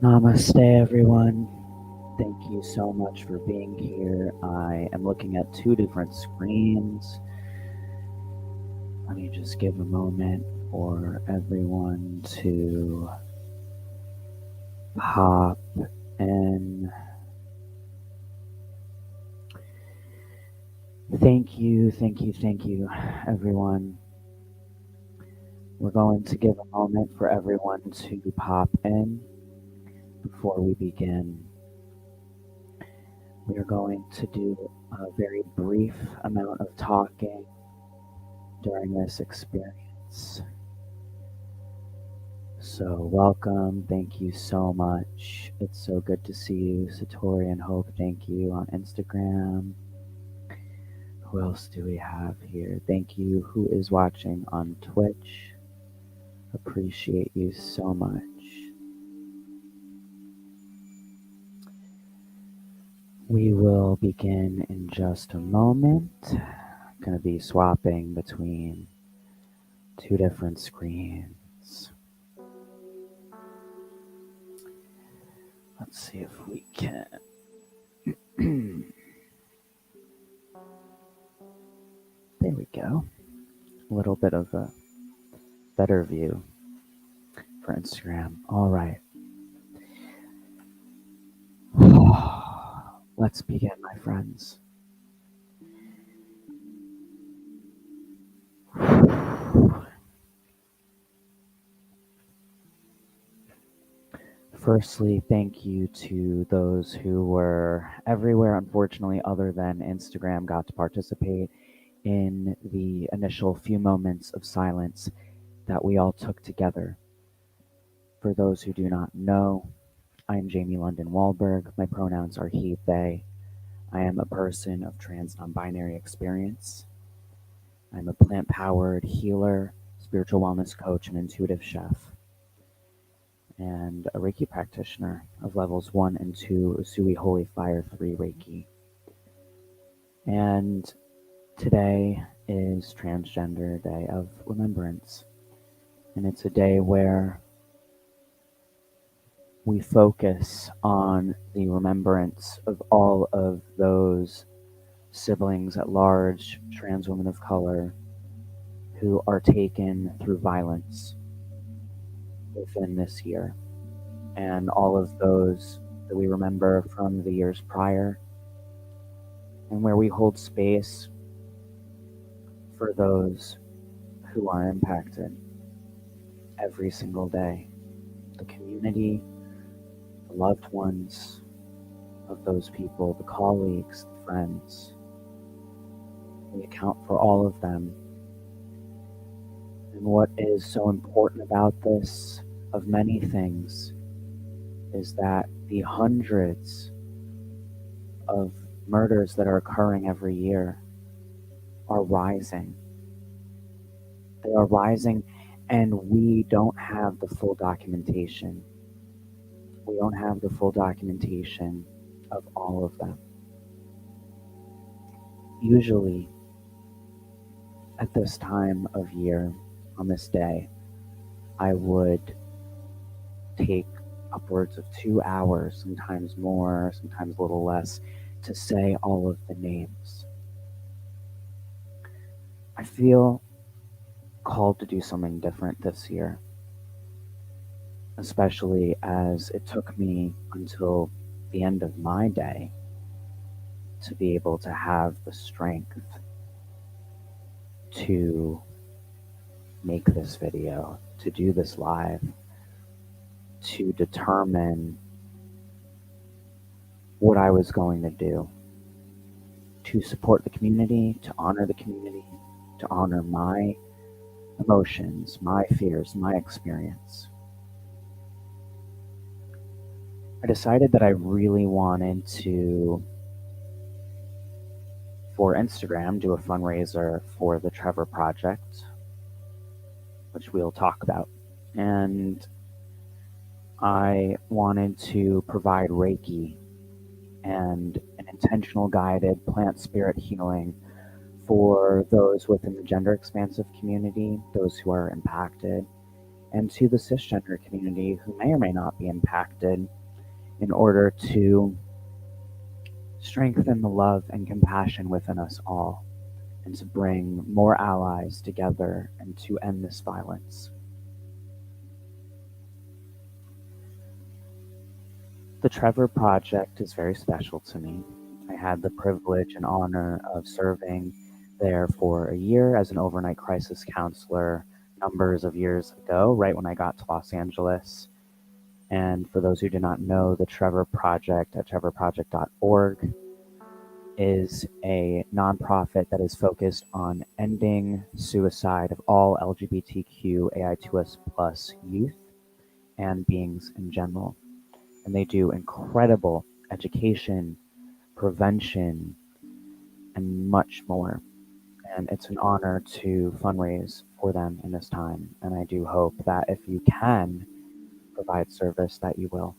Namaste, everyone. Thank you so much for being here. I am looking at two different screens. Let me just give a moment for everyone to hop in. Thank you, everyone. We're going to give a moment for everyone to pop in before we begin. We are going to do a very brief amount of talking during this experience. So welcome, thank you so much. It's so good to see you, Satori and Hope. Thank you on Instagram. Who else do we have here? Thank you, who is watching on Twitch. Appreciate you so much. We will begin in just a moment. I'm going to be swapping between two different screens. Let's see if we can. There we go. A little bit of a better view for Instagram. All right. Let's begin, my friends. Firstly, thank you to those who were everywhere, unfortunately, other than Instagram, got to participate in the initial few moments of silence that we all took together. For those who do not know, I am Jamie London Wahlberg. My pronouns are he, they. I am a person of trans non-binary experience. I'm a plant-powered healer, spiritual wellness coach, and intuitive chef, and a Reiki practitioner of levels 1 and 2 Usui Holy Fire 3 Reiki. And today is Transgender Day of Remembrance. And it's a day where we focus on the remembrance of all of those siblings at large, trans women of color, who are taken through violence within this year. And all of those that we remember from the years prior, and where we hold space for those who are impacted every single day. The community, the loved ones of those people, the colleagues, the friends. We account for all of them. And what is so important about this, of many things, is that the hundreds of murders that are occurring every year are rising. They are rising, and we don't have the full documentation. We don't have the full documentation of all of them. Usually, at this time of year, on this day, I would take upwards of 2 hours, sometimes more, sometimes a little less, to say all of the names. I feel called to do something different this year, especially as it took me until the end of my day to be able to have the strength to make this video, to do this live, to determine what I was going to do, to support the community, to honor the community, to honor my emotions, my fears, my experience. I decided that I really wanted to, for Instagram, do a fundraiser for the Trevor Project, which we'll talk about. And I wanted to provide Reiki and an intentional guided plant spirit healing for those within the gender expansive community, those who are impacted, and to the cisgender community who may or may not be impacted, in order to strengthen the love and compassion within us all, and to bring more allies together and to end this violence. The Trevor Project is very special to me. I had the privilege and honor of serving there for a year as an overnight crisis counselor numbers of years ago, right when I got to Los Angeles. And for those who do not know, the Trevor Project at trevorproject.org is a nonprofit that is focused on ending suicide of all LGBTQAI2S plus youth and beings in general. And they do incredible education, prevention, and much more. And it's an honor to fundraise for them in this time. And I do hope that if you can provide service, that you will.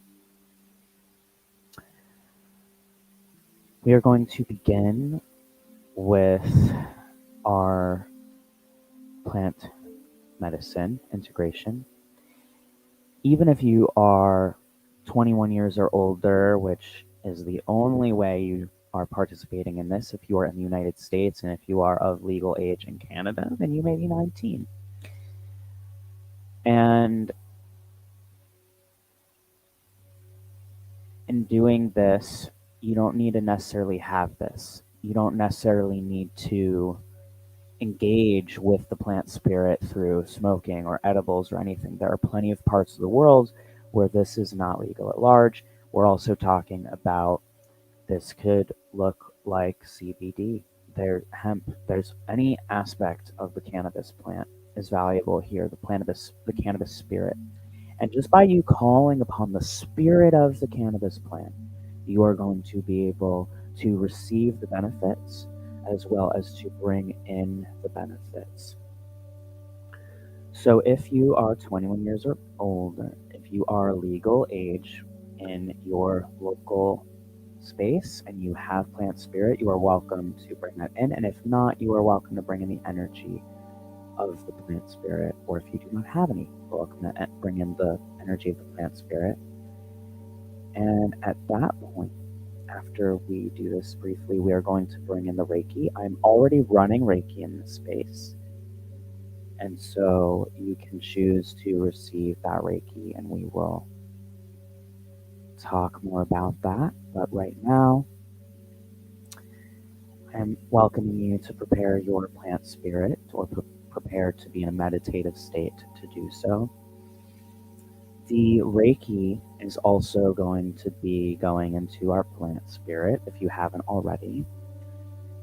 We are going to begin with our plant medicine integration. Even if you are 21 years or older, which is the only way you are participating in this, if you are in the United States, and if you are of legal age in Canada, then you may be 19. And in doing this, you don't need to necessarily have this. You don't necessarily need to engage with the plant spirit through smoking or edibles or anything. There are plenty of parts of the world where this is not legal at large. We're also talking about this could look like CBD. Hemp. There's any aspect of the cannabis plant is valuable here. The cannabis spirit. And just by you calling upon the spirit of the cannabis plant, you are going to be able to receive the benefits as well as to bring in the benefits. So if you are 21 years or older, if you are legal age in your local space and you have plant spirit, you are welcome to bring that in. And if not, you are welcome to bring in the energy of the plant spirit. Or if you do not have any, you're welcome to bring in the energy of the plant spirit. And at that point, after we do this briefly, we are going to bring in the Reiki. I'm already running Reiki in this space. And so you can choose to receive that Reiki, and we will talk more about that. But right now, I'm welcoming you to prepare your plant spirit, or prepare to be in a meditative state to do so. The Reiki is also going to be going into our plant spirit if you haven't already.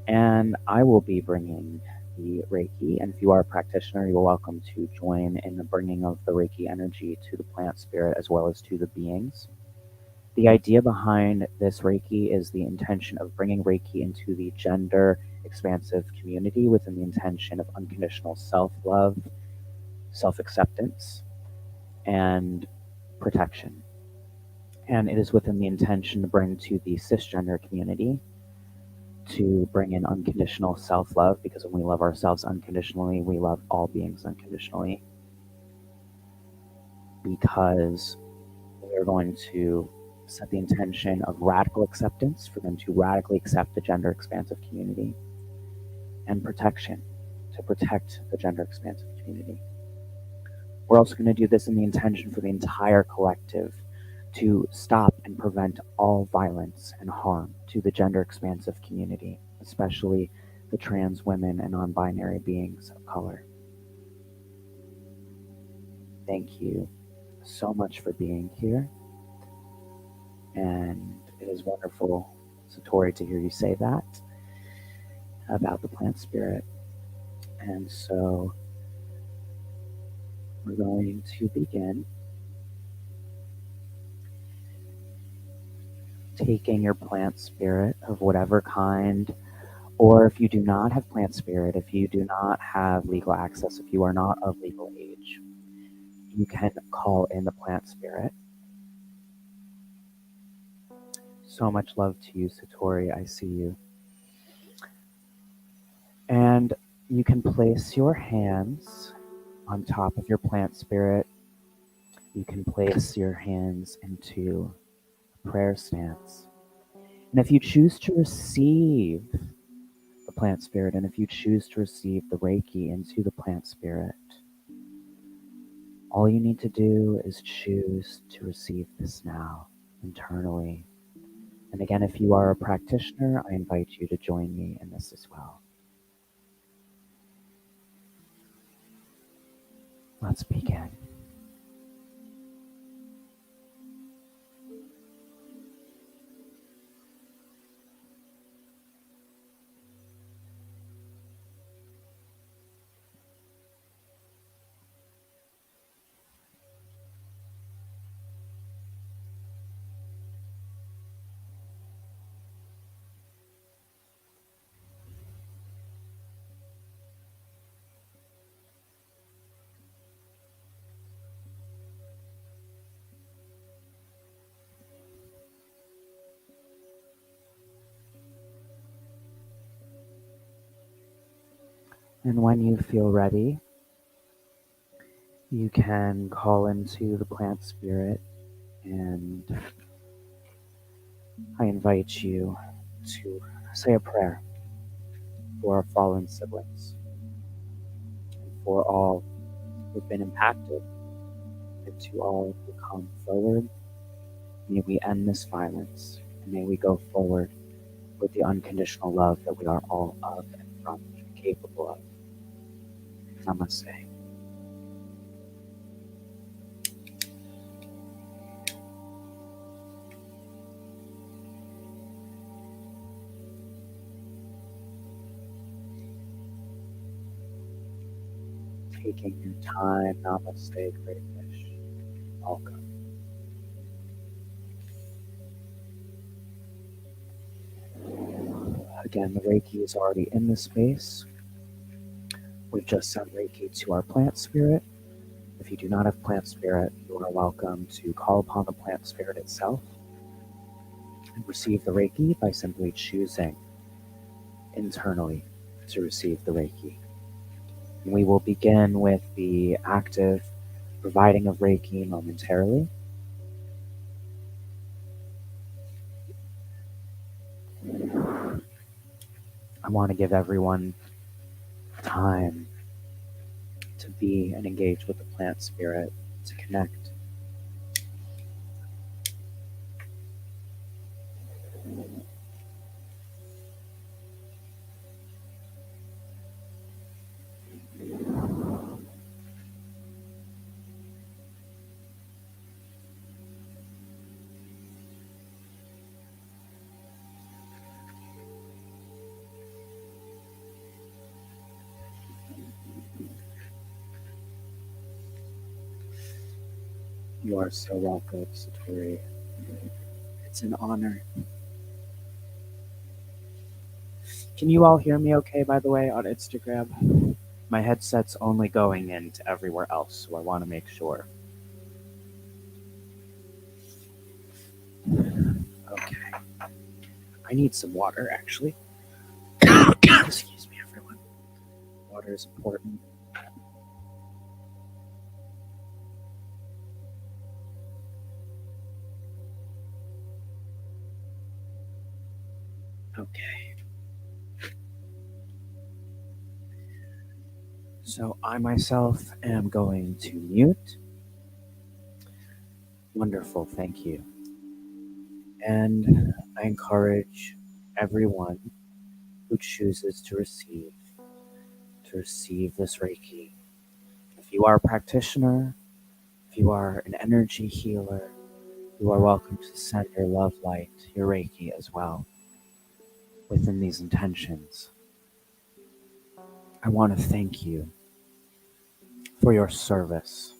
And I will be bringing the Reiki. And if you are a practitioner, you're welcome to join in the bringing of the Reiki energy to the plant spirit as well as to the beings. The idea behind this Reiki is the intention of bringing Reiki into the gender expansive community within the intention of unconditional self-love, self-acceptance, and protection. And it is within the intention to bring to the cisgender community to bring in unconditional self-love, because when we love ourselves unconditionally, we love all beings unconditionally. Because we are going to set the intention of radical acceptance for them to radically accept the gender expansive community, and protection to protect the gender expansive community. We're also going to do this in the intention for the entire collective to stop and prevent all violence and harm to the gender expansive community, especially the trans women and non-binary beings of color. Thank you so much for being here. And it is wonderful, Satori, to hear you say that about the plant spirit. And so we're going to begin taking your plant spirit of whatever kind, or if you do not have plant spirit, if you do not have legal access, if you are not of legal age, you can call in the plant spirit. So much love to you, Satori. I see you. And you can place your hands on top of your plant spirit You can place your hands into a prayer stance. And if you choose to receive the plant spirit, and if you choose to receive the Reiki into the plant spirit, all you need to do is choose to receive this now internally. And again, if you are a practitioner, I invite you to join me in this as well. Let's begin. And when you feel ready, you can call into the plant spirit, and I invite you to say a prayer for our fallen siblings and for all who've been impacted, and to all who come forward. May we end this violence, and may we go forward with the unconditional love that we are all of and from and capable of. Namaste. Taking your time, namaste, great fish. Welcome. Again, the Reiki is already in the space. We've just sent Reiki to our plant spirit. If you do not have plant spirit, you are welcome to call upon the plant spirit itself and receive the Reiki by simply choosing internally to receive the Reiki. And we will begin with the active providing of Reiki momentarily. I want to give everyone time to be and engage with the plant spirit, to connect. You are so welcome, Satori. It's an honor. Can you all hear me okay, by the way, on Instagram? My headset's only going into everywhere else, so I want to make sure. Okay. I need some water, actually. Excuse me, everyone. Water is important. Okay. So I myself am going to mute. Wonderful, thank you. And I encourage everyone who chooses to receive this Reiki. If you are a practitioner, if you are an energy healer, you are welcome to send your love light, your Reiki as well, within these intentions. I want to thank you for your service,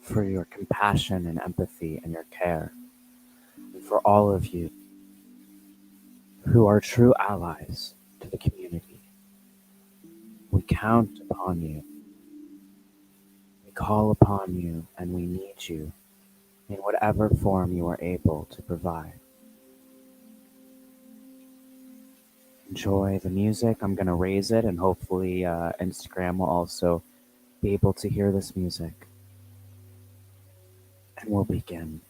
for your compassion and empathy and your care, and for all of you who are true allies to the community. We count upon you. We call upon you, and we need you in whatever form you are able to provide. Enjoy the music. I'm going to raise it, and hopefully Instagram will also be able to hear this music. And we'll begin.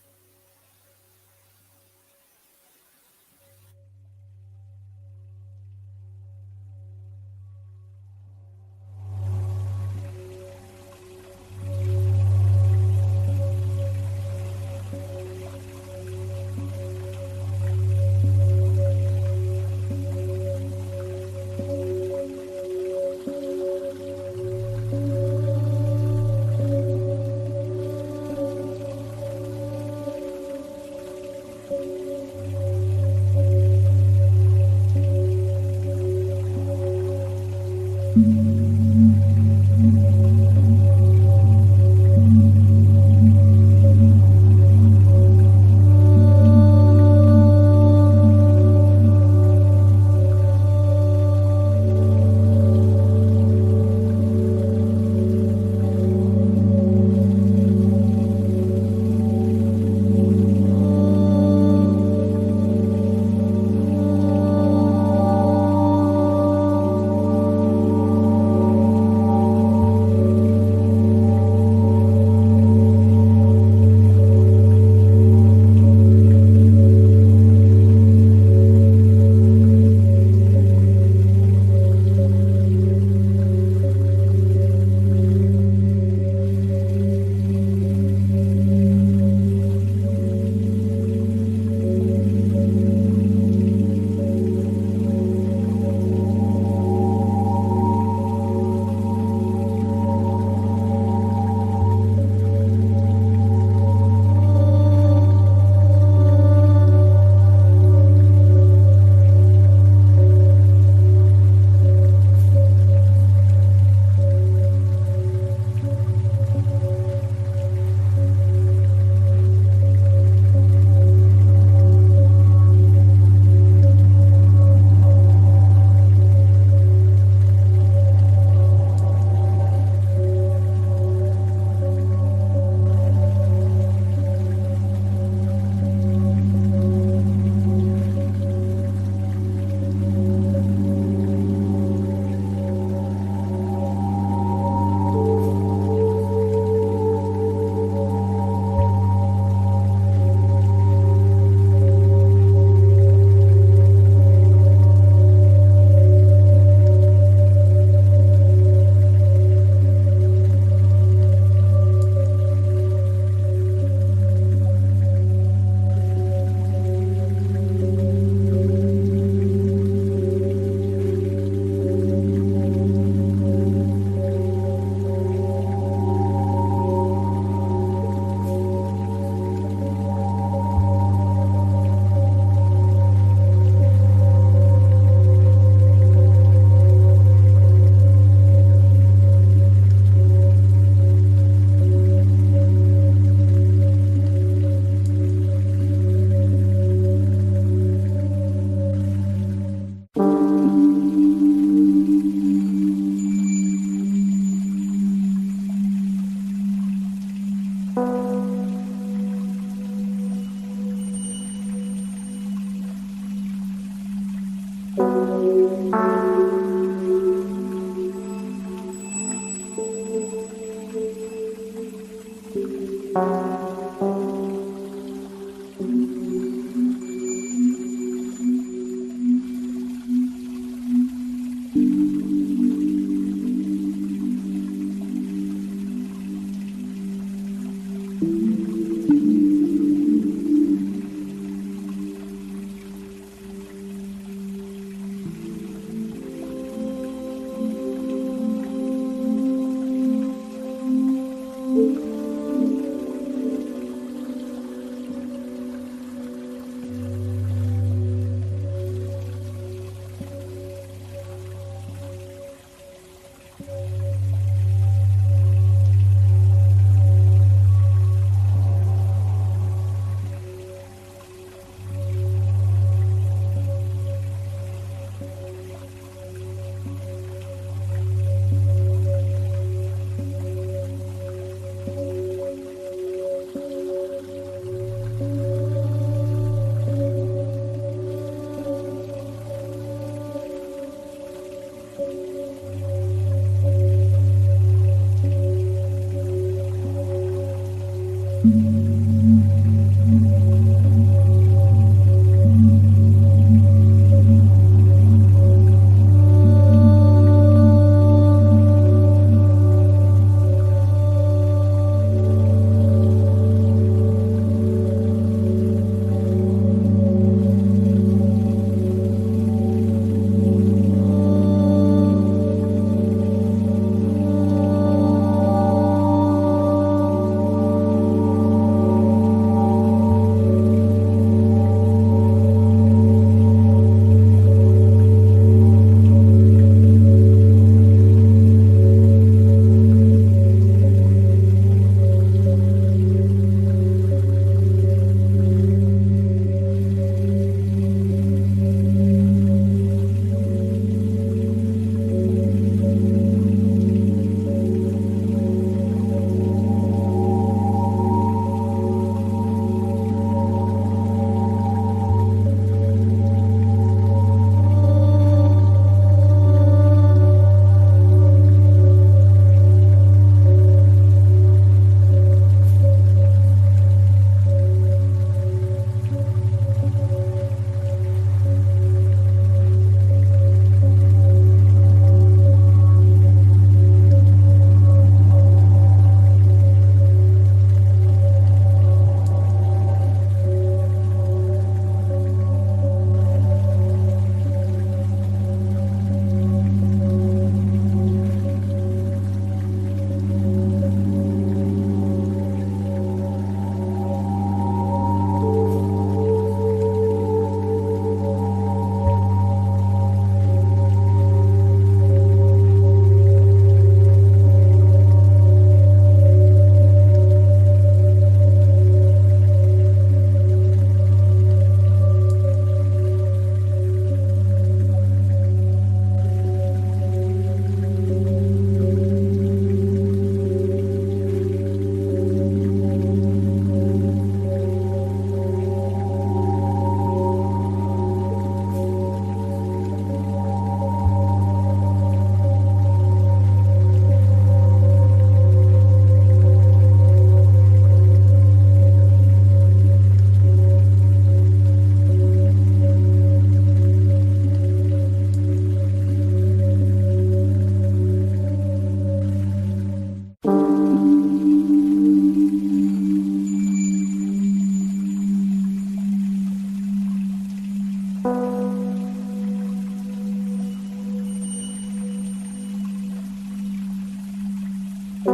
I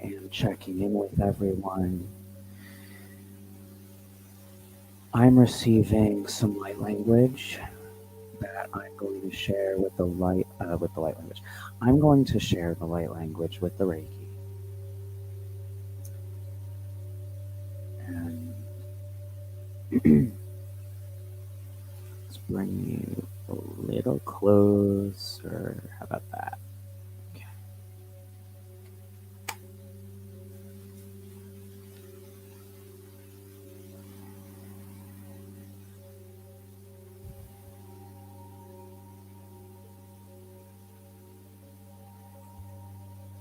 am checking in with everyone. I'm receiving some light language that I'm going to share with the light language. I'm going to share the light language with the Reiki. And let's bring you a little closer. How about that? Okay.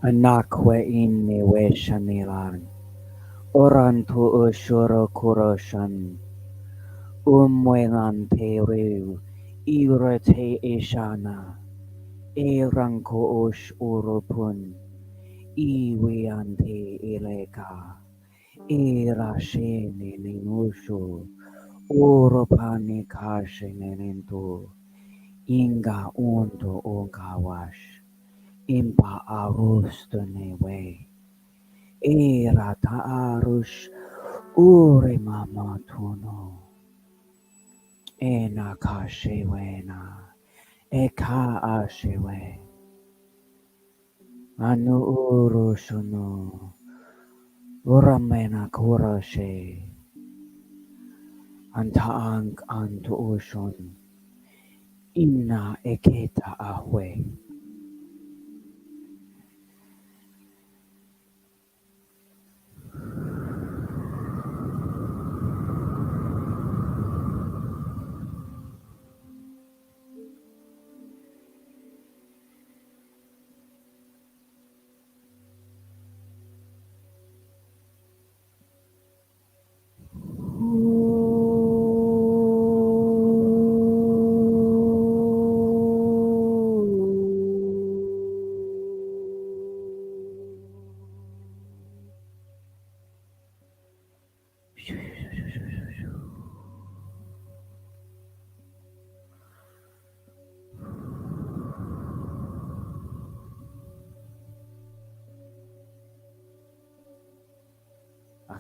Anakwe inni weshanilan. Orantu ushuro kuroshan. Umwelan teru. Irate ishana. Eranko ush urupun. Iwiante ileka. Irashene ninushu. Uropani kashene nintu. Inga unto onkawash. Impa arustonewe. Era taarush ure mamatuno. Ena kashewena. Eka ashewe. Anu urushuno. Uramena kurashe. Antaang antu ushun. Inna eketa ahwe.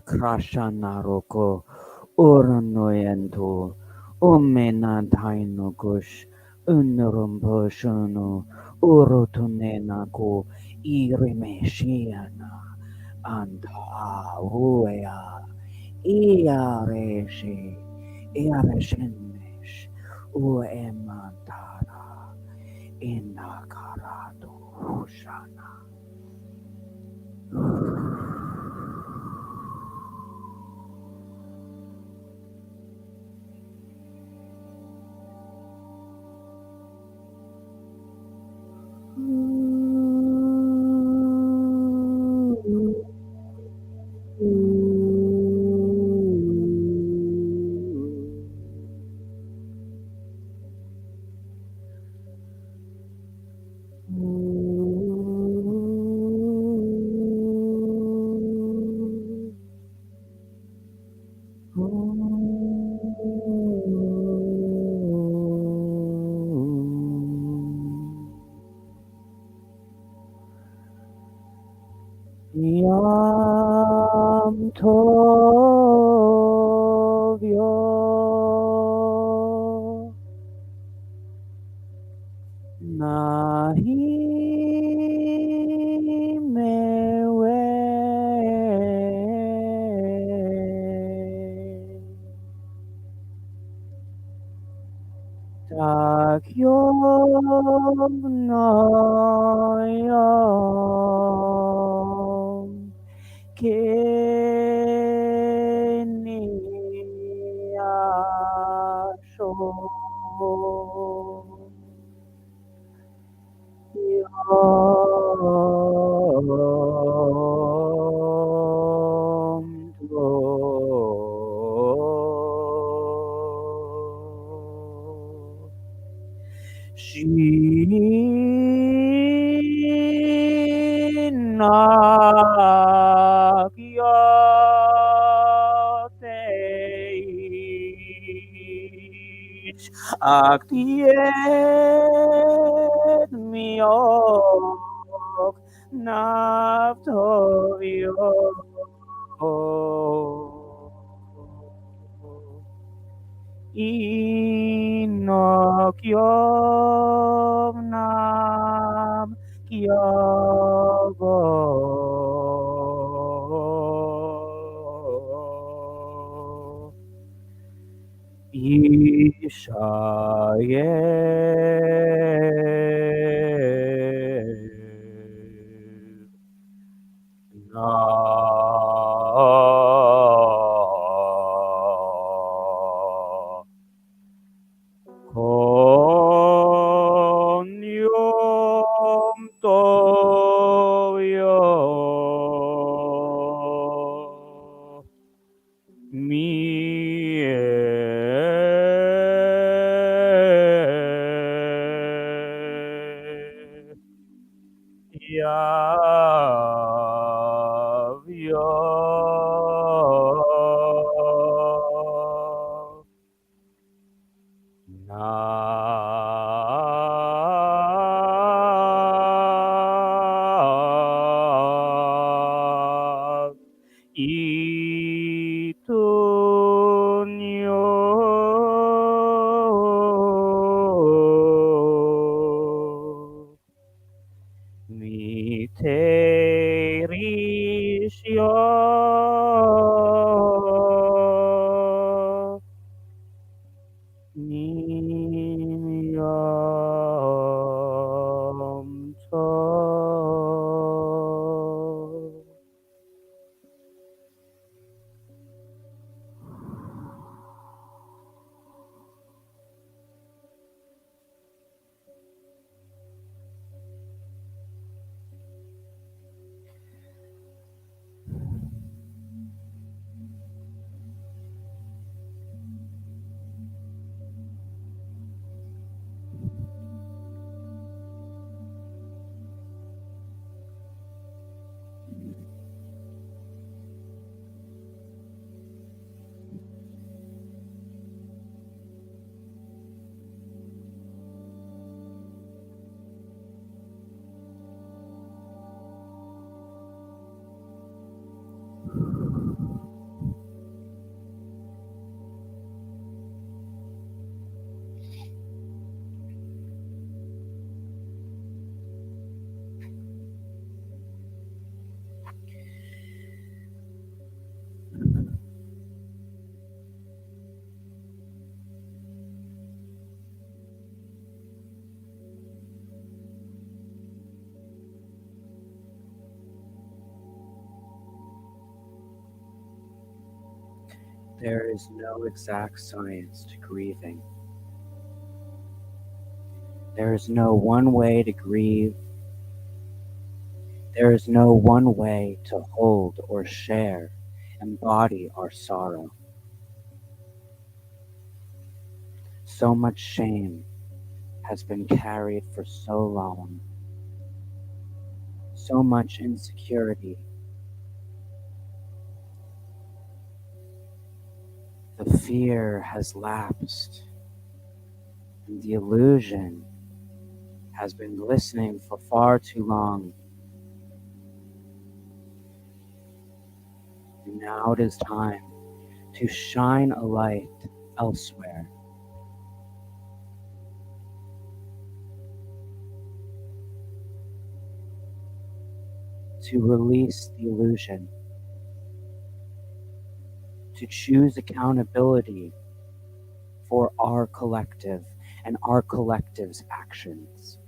Krashanaroko Uranoyanto Umena Kush Unurumposhunu Urutunenako Irimeshiana Anta Ruea Iareshi Iareshenesh Uemantara Inakarado Hushana. Yam Tovyo Nahi Mewe Takyom Nayam Keniyasho Yom Tov Shinakyateich Aktiet Miok Navtovio Inok Yovnam Kyogo Yishayev Na Kon Yom Tovyo Mie Yavyo Nav Itunyo Nite There is no exact science to grieving. There is no one way to grieve. There is no one way to hold or share, embody our sorrow. So much shame has been carried for so long. So much insecurity. The fear has lapsed, and the illusion has been glistening for far too long. And now it is time to shine a light elsewhere. To release the illusion. To choose accountability for our collective and our collective's actions.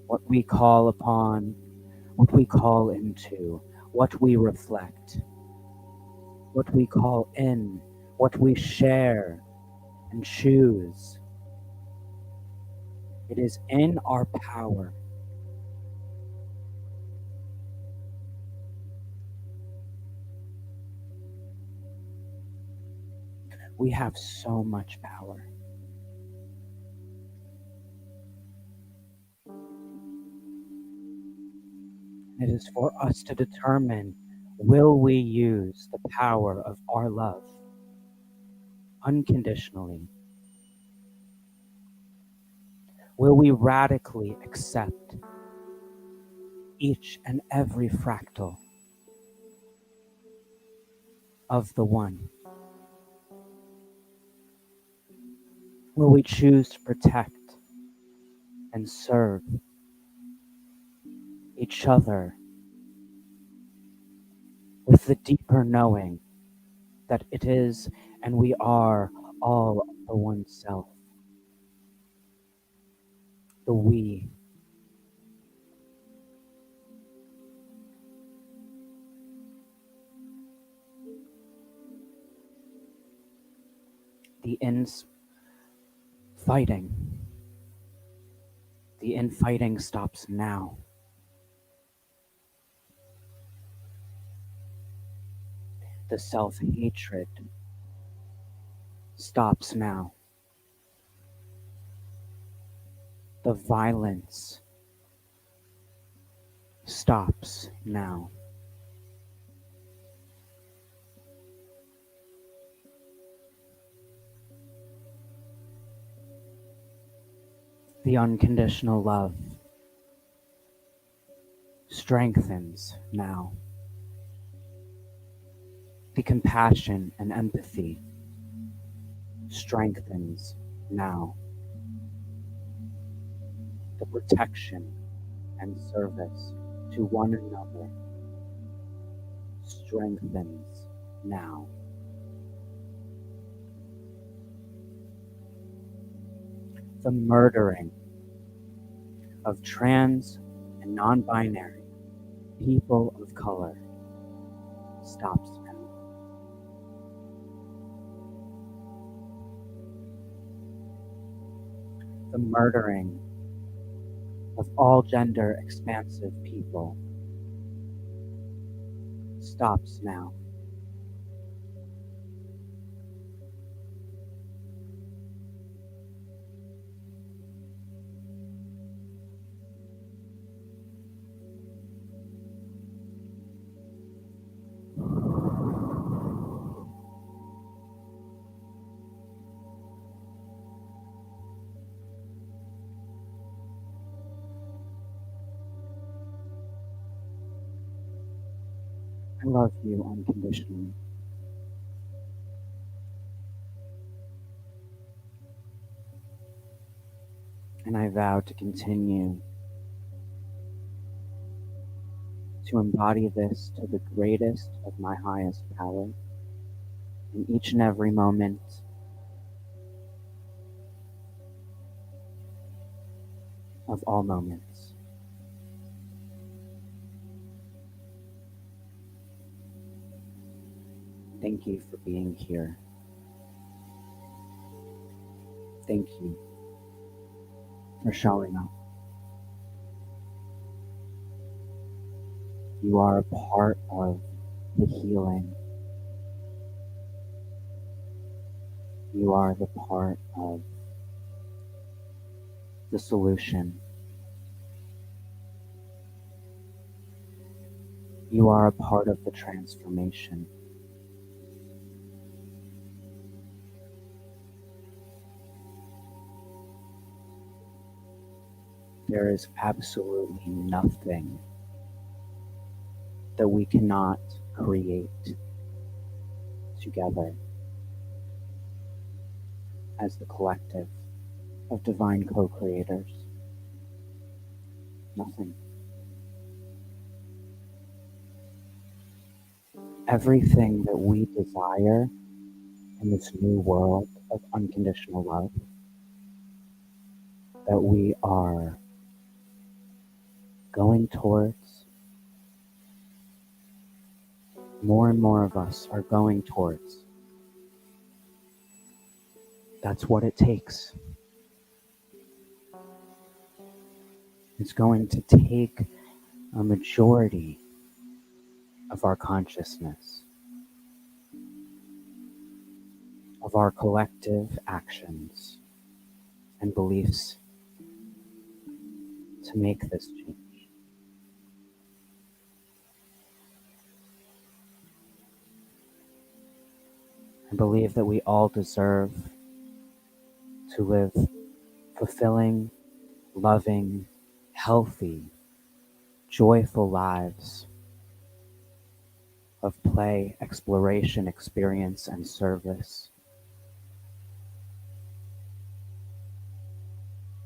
What we call upon, what we call into, what we reflect, what we call in, what we share and choose. It is in our power. We have so much power. It is for us to determine, will we use the power of our love unconditionally? Will we radically accept each and every fractal of the one? Will we choose to protect and serve each other with the deeper knowing that it is and we are all the one self, the we? The fighting. The infighting stops now. The self-hatred stops now. The violence stops now. The unconditional love strengthens now. The compassion and empathy strengthens now. The protection and service to one another strengthens now. The murdering of trans and non-binary people of color stops now. The murdering of all gender expansive people stops now. I love you unconditionally. And I vow to continue to embody this to the greatest of my highest power in each and every moment of all moments. Thank you for being here. Thank you for showing up. You are a part of the healing. You are the part of the solution. You are a part of the transformation. There is absolutely nothing that we cannot create together as the collective of divine co-creators. Nothing. Everything that we desire in this new world of unconditional love that we are going towards, more and more of us are going towards. That's what it takes. It's going to take a majority of our consciousness, of our collective actions and beliefs to make this change. I believe that we all deserve to live fulfilling, loving, healthy, joyful lives of play, exploration, experience, and service.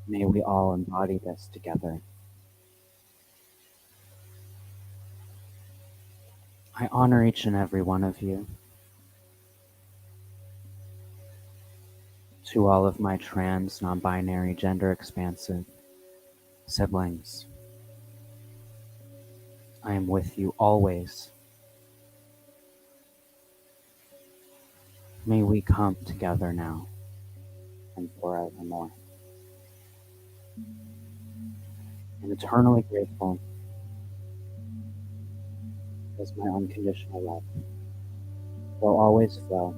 May we all embody this together. I honor each and every one of you. To all of my trans, non-binary, gender expansive siblings, I am with you always. May we come together now and forevermore. I'm eternally grateful as my unconditional love will always flow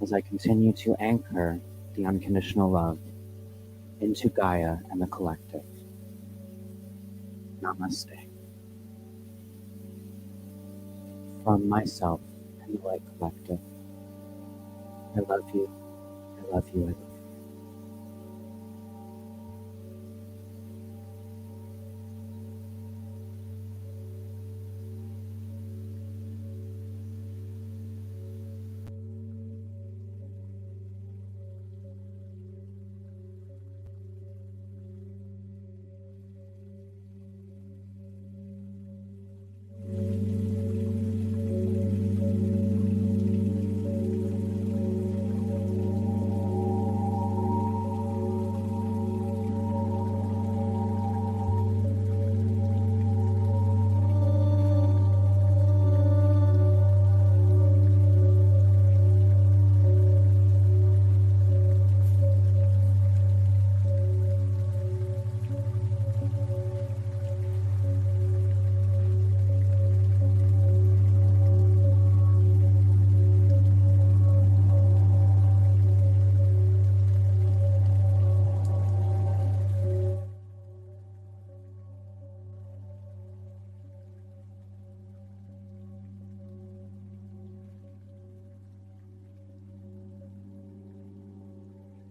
as I continue to anchor the unconditional love into Gaia and the collective. Namaste. From myself and the Light Collective, I love you, I love you, I love you.